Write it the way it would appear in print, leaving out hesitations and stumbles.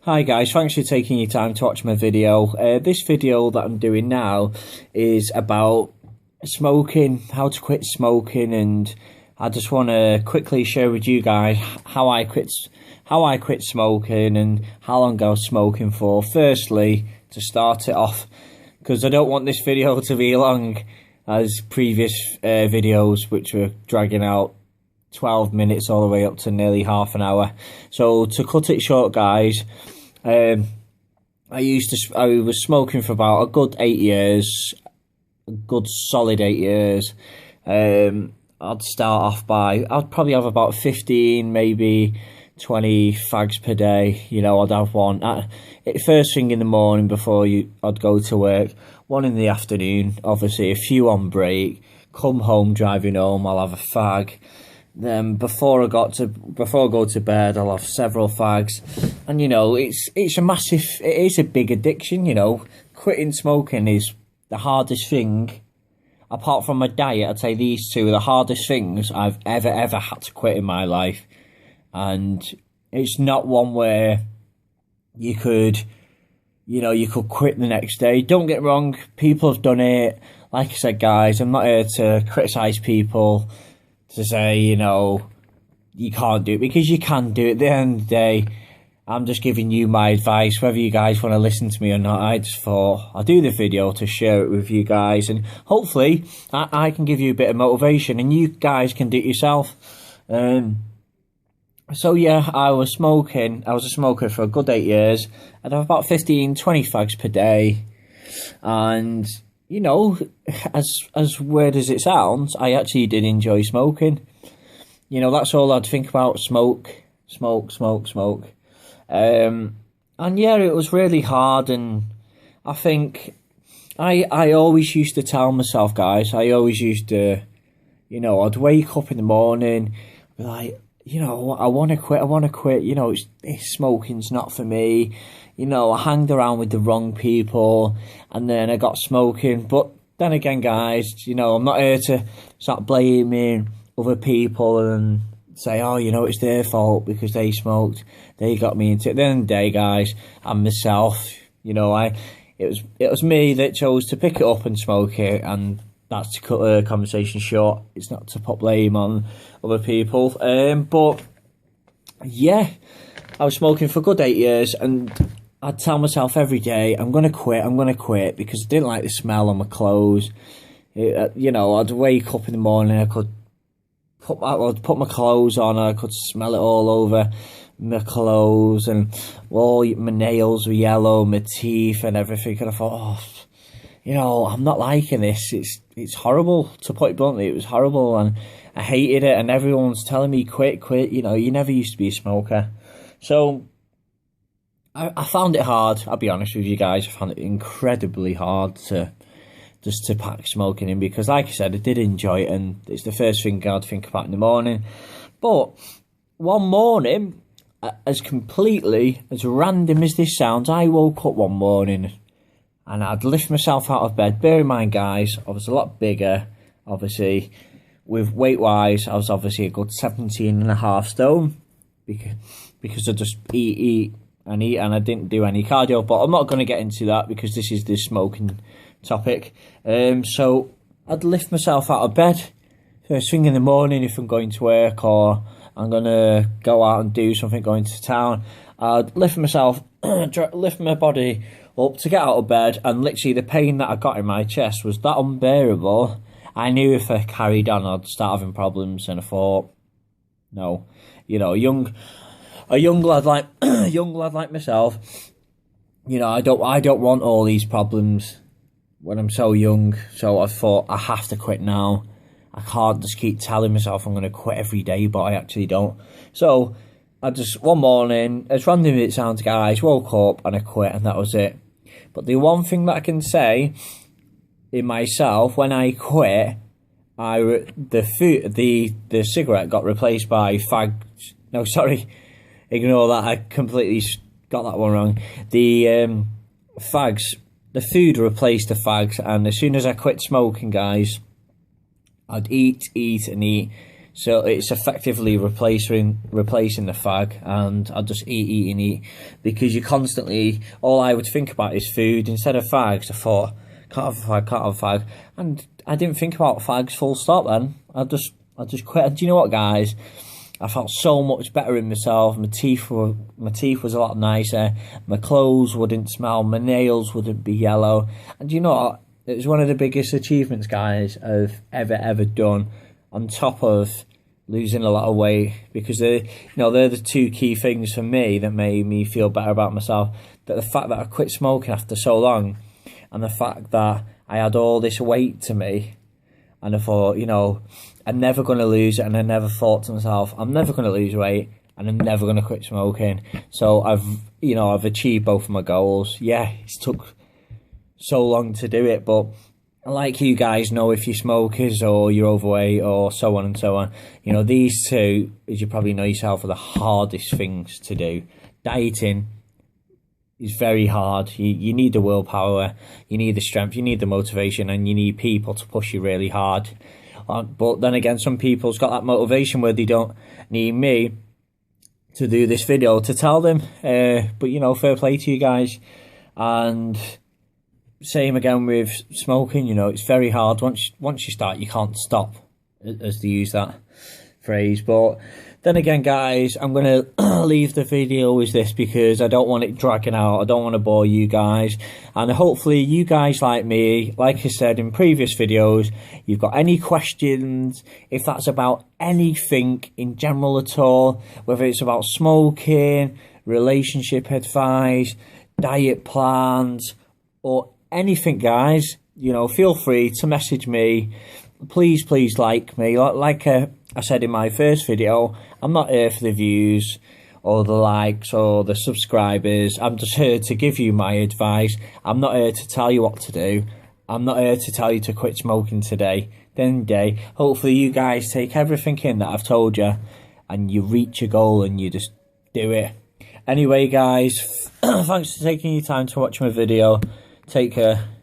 Hi guys, thanks for taking your time to watch my video. This video that I'm doing now is about smoking, how to quit smoking, and I just want to quickly share with you guys how I quit smoking and how long I was smoking for. Firstly, to start it off, because I don't want this video to be long as previous videos which were dragging out 12 minutes all the way up to nearly half an hour. So to cut it short, guys, I was smoking for about a good 8 years, a good solid 8 years. I'd start off I'd probably have about 15, maybe 20 fags per day. You know, I'd have one first thing in the morning before I'd go to work, one in the afternoon, obviously a few on break, come home, driving home, I'll have a fag. Then before I go to bed, I'll have several fags, and you know, it is a big addiction. You know, quitting smoking is the hardest thing, apart from my diet. I'd say these two are the hardest things I've ever had to quit in my life, and it's not one where you could quit the next day. Don't get me wrong, people have done it. Like I said, guys, I'm not here to criticize people, to say, you know, you can't do it, because you can do it. At the end of the day, I'm just giving you my advice, whether you guys want to listen to me or not. I just thought I'll do the video to share it with you guys, and hopefully I can give you a bit of motivation and you guys can do it yourself. So yeah, I was a smoker for a good 8 years. I'd have about 15, 20 fags per day, and you know, as weird as it sounds, I actually did enjoy smoking. You know, that's all I'd think about: smoke. And yeah, it was really hard, and I think I always used to tell myself, guys, I always used to, you know, I'd wake up in the morning, be like, you know, I want to quit, you know, smoking's not for me. You know, I hanged around with the wrong people, and then I got smoking. But then again, guys, you know, I'm not here to start blaming other people and say, oh, you know, it's their fault because they smoked, they got me into it. At the end of the day, guys, I'm myself. You know, it was me that chose to pick it up and smoke it, and that's to cut the conversation short. It's not to put blame on other people. But yeah, I was smoking for a good 8 years, and I'd tell myself every day, I'm going to quit, because I didn't like the smell on my clothes. You know, I'd wake up in the morning, I'd put my clothes on, and I could smell it all over my clothes, and all my nails were yellow, my teeth and everything, and I thought, oh, you know, I'm not liking this. It's horrible, to put it bluntly. It was horrible, and I hated it, and everyone's telling me, quit, you know, you never used to be a smoker. So I found it hard, I'll be honest with you guys. I found it incredibly hard to pack smoking in, because like I said, I did enjoy it, and it's the first thing I'd think about in the morning. But one morning, as random as this sounds, I woke up one morning and I'd lift myself out of bed. Bear in mind, guys, I was a lot bigger, obviously. With weight-wise, I was obviously a good 17.5 stone, because I just eat, and I didn't do any cardio. But I'm not going to get into that, because this is the smoking topic. So I'd lift myself out of bed first thing in the morning if I'm going to work, or I'm going to go out and do something, going to town. I'd lift my body up to get out of bed, and literally the pain that I got in my chest was that unbearable. I knew if I carried on, I'd start having problems, and I thought, no, you know, a young lad like myself, you know, I don't want all these problems when I'm so young. So I thought, I have to quit now. I can't just keep telling myself I'm going to quit every day, but I actually don't. So I just, one morning, as random as it sounds, guys, woke up and I quit, and that was it. But the one thing that I can say in myself, when I quit, the cigarette got replaced by fags. No, sorry, ignore that. I completely got that one wrong. The fags, the food replaced the fags, and as soon as I quit smoking, guys, I'd eat. So it's effectively replacing the fag, and I'll just eat, because you constantly, all I would think about is food. Instead of fags, I thought, can't have a fag, and I didn't think about fags full stop then. I just quit. And do you know what, guys? I felt so much better in myself. My teeth was a lot nicer. My clothes wouldn't smell. My nails wouldn't be yellow. And do you know what? It was one of the biggest achievements, guys, I've ever done, on top of losing a lot of weight, because they're the two key things for me that made me feel better about myself. That the fact that I quit smoking after so long, and the fact that I had all this weight to me, and I thought, I'm never going to lose it, and I never thought to myself, I'm never going to lose weight, and I'm never going to quit smoking. So I've achieved both of my goals. Yeah, it's took so long to do it, but like you guys know, if you're smokers or you're overweight or so on and so on, these two, as you probably know yourself, are the hardest things to do. Dieting is very hard. You need the willpower, you need the strength, you need the motivation, and you need people to push you really hard. But then again, some people's got that motivation where they don't need me to do this video to tell them. But fair play to you guys. And same again with smoking. It's very hard. Once you start, you can't stop, as they use that phrase. But then again, guys, I'm going to leave the video with this, because I don't want it dragging out. I don't want to bore you guys. And hopefully you guys, like me, like I said in previous videos, you've got any questions, if that's about anything in general at all, whether it's about smoking, relationship advice, diet plans, or anything, guys, feel free to message me. Please like me. Like I said in my first video, I'm not here for the views or the likes or the subscribers. I'm just here to give you my advice. I'm not here to tell you what to do. I'm not here to tell you to quit smoking today. Then day, hopefully you guys take everything in that I've told you, and you reach your goal and you just do it. Anyway, guys, thanks for taking your time to watch my video. Take care.